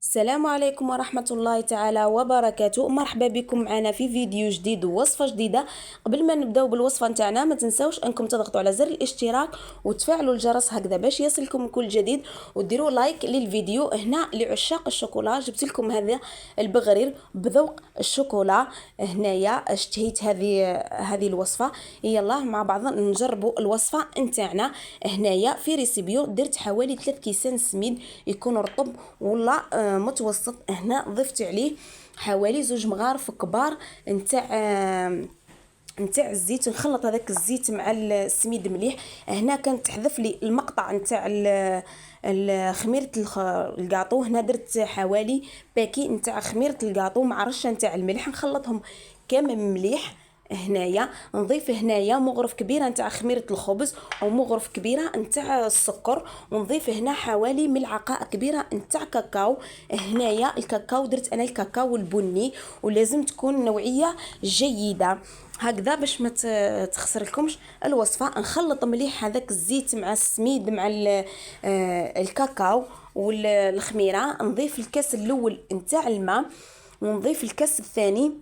السلام عليكم ورحمة الله تعالى وبركاته. مرحبا بكم معنا في فيديو جديد ووصفة جديدة. قبل ما نبداو بالوصفة نتاعنا ما تنساوش انكم تضغطوا على زر الاشتراك وتفعلوا الجرس هكذا باش يصلكم كل جديد، وديروا لايك للفيديو. هنا لعشاق الشوكولا جبت لكم هذا البغرير بذوق الشوكولا. هنايا اشتهيت هذه الوصفة. يلا مع بعض نجربوا الوصفة نتاعنا. هنايا في ريسيبيو درت حوالي 3 كيسان سميد يكون رطب ولا متوسط. هنا ضفت عليه حوالي 2 مغارف كبار نتاع الزيت. نخلط هذاك الزيت مع السميد مليح. هنا كانت تحذف لي المقطع نتاع خميره الكاطو. هنا درت حوالي باكي نتاع خميره الكاطو مع رشه نتاع الملح، نخلطهم كامل مليح. هنايا نضيف هنايا مغرف كبيره نتاع خميره الخبز ومغرف كبيره نتاع السكر، ونضيف هنا حوالي ملعقه كبيره نتاع كاكاو. هنايا الكاكاو درت انا الكاكاو البني، ولازم تكون نوعيه جيده هكذا باش ما تخسر لكمش الوصفه. نخلط مليح هذاك الزيت مع السميد مع الكاكاو والخميره. نضيف الكاس الاول نتاع الماء ونضيف الكاس الثاني.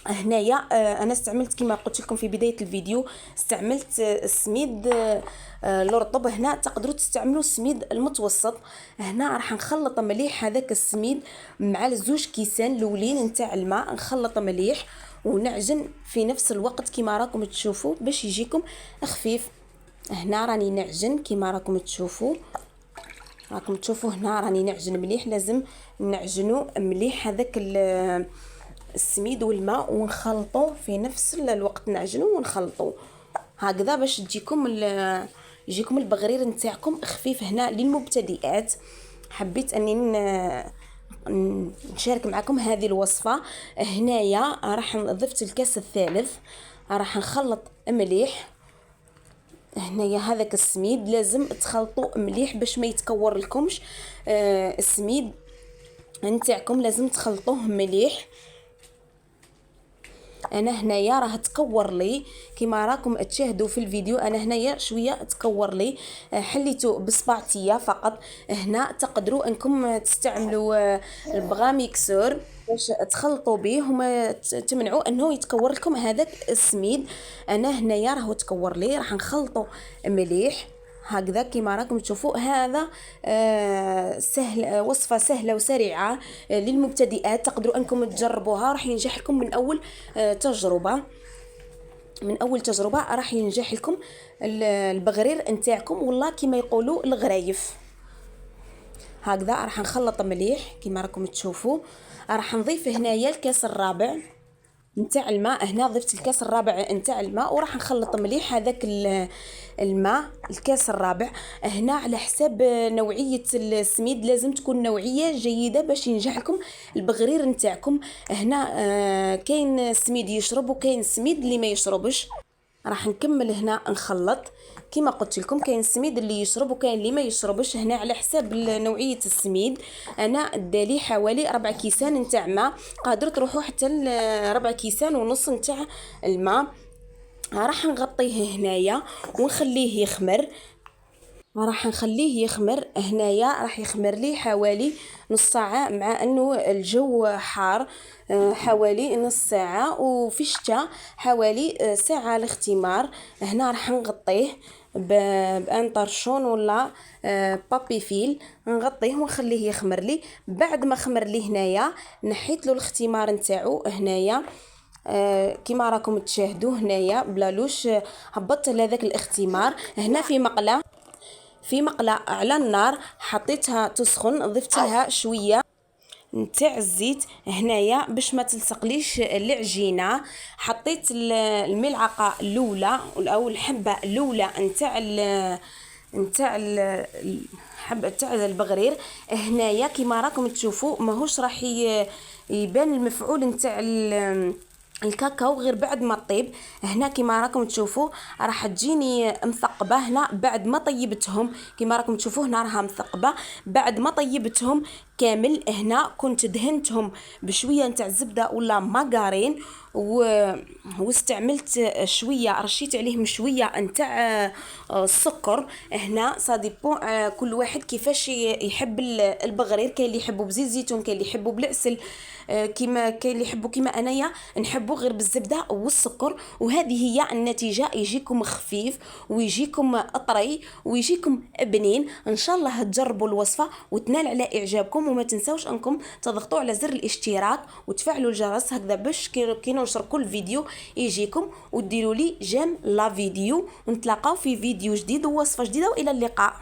هنايا انا استعملت كما قلت لكم في بدايه الفيديو، استعملت السميد الرطب. هنا تقدروا تستعملوا السميد المتوسط. هنا راح نخلط مليح هذاك السميد مع الزوج كيسان الاولين نتاع الماء، نخلط مليح ونعجن في نفس الوقت كما راكم تشوفوا باش يجيكم خفيف. هنا راني نعجن كما راكم تشوفوا هنا راني نعجن مليح. لازم نعجنوا مليح هذاك السميد والماء ونخلطوا في نفس الوقت، نعجنوا ونخلطوا هكذا باش يجيكم البغرير نتاعكم خفيف. هنا للمبتدئات حبيت اني نشارك معكم هذه الوصفه. هنايا راح ضفت الكاس الثالث، راح نخلط مليح. هنايا هذاك السميد لازم تخلطوا مليح باش ما يتكور لكمش. السميد نتاعكم لازم تخلطوه مليح. انا هنايا راه تكور لي كما راكم تشاهدوا في الفيديو. انا هنايا شويه تكور لي، حليته بصباعتيه فقط. هنا تقدروا انكم تستعملوا البغا ميكسور باش تخلطوا به وما تمنعوا انه يتكور لكم هذاك السميد. انا هنايا راهو تكور لي، راح نخلطوا مليح هكذا كما راكم تشوفوا. هذا سهل، وصفة سهلة وسريعة للمبتدئات. تقدروا انكم تجربوها، راح ينجح لكم من اول تجربة. راح ينجح لكم البغرير نتاعكم والله كما يقولوا الغرايف. هكذا راح نخلط مليح كما راكم تشوفوا. راح نضيف هنايا الكاس الرابع نتاع الماء. هنا ضفت الكاس الرابع نتاع الماء وراح نخلط مليح هذاك الماء الكاس الرابع. هنا على حساب نوعيه السميد، لازم تكون نوعيه جيده باش ينجح لكم البغرير نتاعكم. هنا كاين سميد يشرب وكاين سميد اللي ما يشربش. راح نكمل هنا نخلط كما قلت لكم، كاين السميد اللي يشرب وكاين اللي ما يشربش. هنا على حساب نوعيه السميد. انا دالي حوالي 4 كيسان نتاع ماء، قادر تروحوا حتى 4 كيسان ونص نتاع الماء. راح نغطيه هنايا ونخليه يخمر. هنايا راح يخمر لي حوالي نص ساعة، مع انه الجو حار حوالي نص ساعة، وفي الشتاء حوالي ساعة الاختمار. هنا راح نغطيه بان طرشون ولا بابي فيل، نغطيه ونخليه يخمر لي. بعد ما خمر لي هنايا نحيت له الاختمار نتاعو. هنايا كما راكم تشاهدوا هنايا بلالوش هبطت لهذاك الاختمار. هنا في مقله على النار حطيتها تسخن، ضفت لها شويه نتاع الزيت هنايا باش ما تلصقليش العجينه. حطيت الملعقه الاولى او الحبه الاولى نتاع الحبه تاع البغرير. هنايا كما راكم تشوفوا ماهوش راح يبان المفعول نتاع الكاكاو غير بعد ما طيب. هنا كما راكم تشوفوا راح تجيني مثقبه. هنا بعد ما طيبتهم كما راكم تشوفوا هنا راها مثقبه. بعد ما طيبتهم كامل. هنا كنت دهنتهم بشويه نتاع الزبده ولا ماغارين، واستعملت شويه، رشيت عليهم شويه نتاع السكر. هنا صاديبون كل واحد كيفاش يحب البغرير، كاين اللي يحبوا بزيت زيتون، كاين اللي يحبوا بالعسل، كيما كاين اللي يحبوا كيما انايا نحبوا غير بالزبده والسكر. وهذه هي النتيجه، يجيكم خفيف ويجيكم طري ويجيكم بنين. ان شاء الله تجربوا الوصفه وتنال على اعجابكم، وما تنسوش انكم تضغطوا على زر الاشتراك وتفعلوا الجرس هكذا باش كي ننشر كل فيديو يجيكم، وديروا لي جيم لا فيديو. ونتلاقاو في فيديو جديد ووصفه جديده، والى اللقاء.